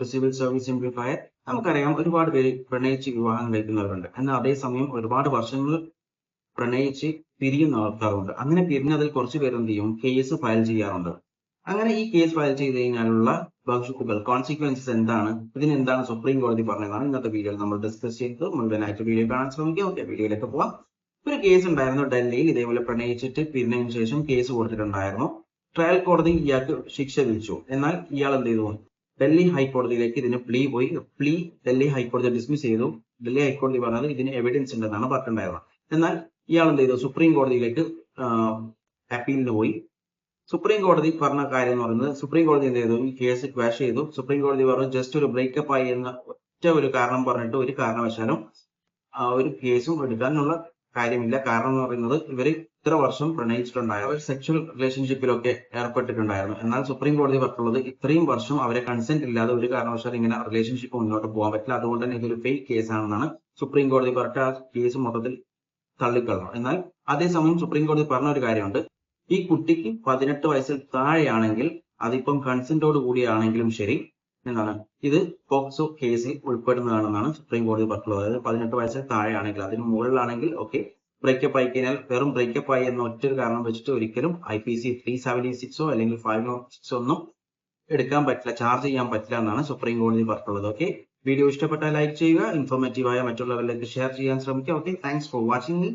To civil service simplifier. നമുക്കറിയാം ഒരുപാട് പേര് പ്രണയിച്ച് വിവാഹം കഴിക്കുന്നവരുണ്ട്. എന്നാൽ അതേസമയം ഒരുപാട് വർഷങ്ങൾ പ്രണയിച്ച് പിരിയുന്ന ആൾക്കാരുണ്ട്. അങ്ങനെ പിരിഞ്ഞതിൽ കുറച്ച് പേര് എന്ത് ചെയ്യും, കേസ് ഫയൽ ചെയ്യാറുണ്ട്. അങ്ങനെ ഈ കേസ് ഫയൽ ചെയ്ത് കഴിഞ്ഞാലുള്ള ഭവിഷ്യത്തുകൾ, കോൺസിക്വൻസസ് എന്താണ്, ഇതിനെന്താണ് സുപ്രീം കോടതി പറഞ്ഞതാണ് ഇന്നത്തെ വീഡിയോയിൽ നമ്മൾ ഡിസ്കസ് ചെയ്തത്. മുഴുവനായിട്ട് വീഡിയോ കാണാൻ ശ്രമിക്കുക. ഓക്കെ, വീഡിയോയിലേക്ക് പോവാം. ഒരു കേസ് ഉണ്ടായിരുന്നു ഡൽഹിയിൽ. ഇതേപോലെ പ്രണയിച്ചിട്ട് പിരിഞ്ഞതിന് ശേഷം കേസ് കൊടുത്തിട്ടുണ്ടായിരുന്നു. ട്രയൽ കോടതി ഇയാൾക്ക് ശിക്ഷ വിധിച്ചു. എന്നാൽ ഇയാൾ എന്ത് ചെയ്തു, ഡൽഹി ഹൈക്കോടതിയിലേക്ക് ഇതിന് പ്ലീ ഡൽഹി ഹൈക്കോടതി ഡിസ്മിസ് ചെയ്തു. ഡൽഹി ഹൈക്കോടതി പറഞ്ഞത് ഇതിന് എവിഡൻസ് ഉണ്ടെന്നാണ് പറഞ്ഞിട്ടുണ്ടായിരുന്നത്. എന്നാൽ ഇയാൾ എന്ത് ചെയ്തു, സുപ്രീം കോടതിയിലേക്ക് അപ്പീലിന് പോയി. സുപ്രീം കോടതി പറഞ്ഞ കാര്യം എന്ന് പറയുന്നത്, സുപ്രീം കോടതി എന്ത് ചെയ്തു, ഈ കേസ് ക്വാഷ് ചെയ്തു. സുപ്രീം കോടതി പറഞ്ഞു ജസ്റ്റ് ഒരു ബ്രേക്കപ്പ് ആയി എന്ന ഒറ്റ ഒരു കാരണം പറഞ്ഞിട്ട് ഒരു കാരണവശാലും ഒരു കേസും എടുക്കാനുള്ള കാര്യമില്ല. കാരണം എന്ന് പറയുന്നത് ഇവര് ഇത്ര വർഷം പ്രണയിച്ചിട്ടുണ്ടായിരുന്നു, അവർ സെക്ഷൽ റിലേഷൻഷിപ്പിലൊക്കെ ഏർപ്പെട്ടിട്ടുണ്ടായിരുന്നു. എന്നാൽ സുപ്രീം കോടതി പറഞ്ഞുള്ളത് ഇത്രയും വർഷം അവരെ കൺസെന്റ് ഇല്ലാതെ ഒരു കാരണവശാലും ഇങ്ങനെ റിലേഷൻഷിപ്പ് മുന്നോട്ട് പോകാൻ പറ്റില്ല. അതുകൊണ്ട് തന്നെ ഇതൊരു ഫേക്ക് കേസാണെന്നാണ് സുപ്രീം കോടതി പറഞ്ഞ ആ കേസ് മൊത്തത്തിൽ തള്ളിക്കളഞ്ഞു. എന്നാൽ അതേസമയം സുപ്രീം കോടതി പറഞ്ഞ ഒരു കാര്യമുണ്ട്, ഈ കുട്ടിക്ക് 18 വയസ്സിൽ താഴെയാണെങ്കിൽ, അതിപ്പം കൺസെന്റോട് കൂടിയാണെങ്കിലും ശരി, എന്താണ് ഇത് പോക്സോ കേസിൽ ഉൾപ്പെടുന്നതാണെന്നാണ് സുപ്രീം കോടതി പറഞ്ഞിട്ടുള്ളത്. അതായത് 18 വയസ്സിൽ താഴെയാണെങ്കിൽ, അതിന് മുകളിലാണെങ്കിൽ ഓക്കെ, ബ്രേക്കപ്പ് ആയി കഴിഞ്ഞാൽ വെറും ബ്രേക്കപ്പ് ആയി എന്ന ഒറ്റൊരു കാരണം വെച്ചിട്ട് ഒരിക്കലും IPC 376 അല്ലെങ്കിൽ 506 ഒന്നും എടുക്കാൻ പറ്റില്ല, ചാർജ് ചെയ്യാൻ പറ്റില്ല എന്നാണ് സുപ്രീം കോടതി പറഞ്ഞിട്ടുള്ളത്. ഓക്കെ, വീഡിയോ ഇഷ്ടപ്പെട്ടാൽ ലൈക്ക് ചെയ്യുക, ഇൻഫോർമേറ്റീവായ മറ്റുള്ളവരിലേക്ക് ഷെയർ ചെയ്യാൻ ശ്രമിക്കുക. Okay, thanks for watching.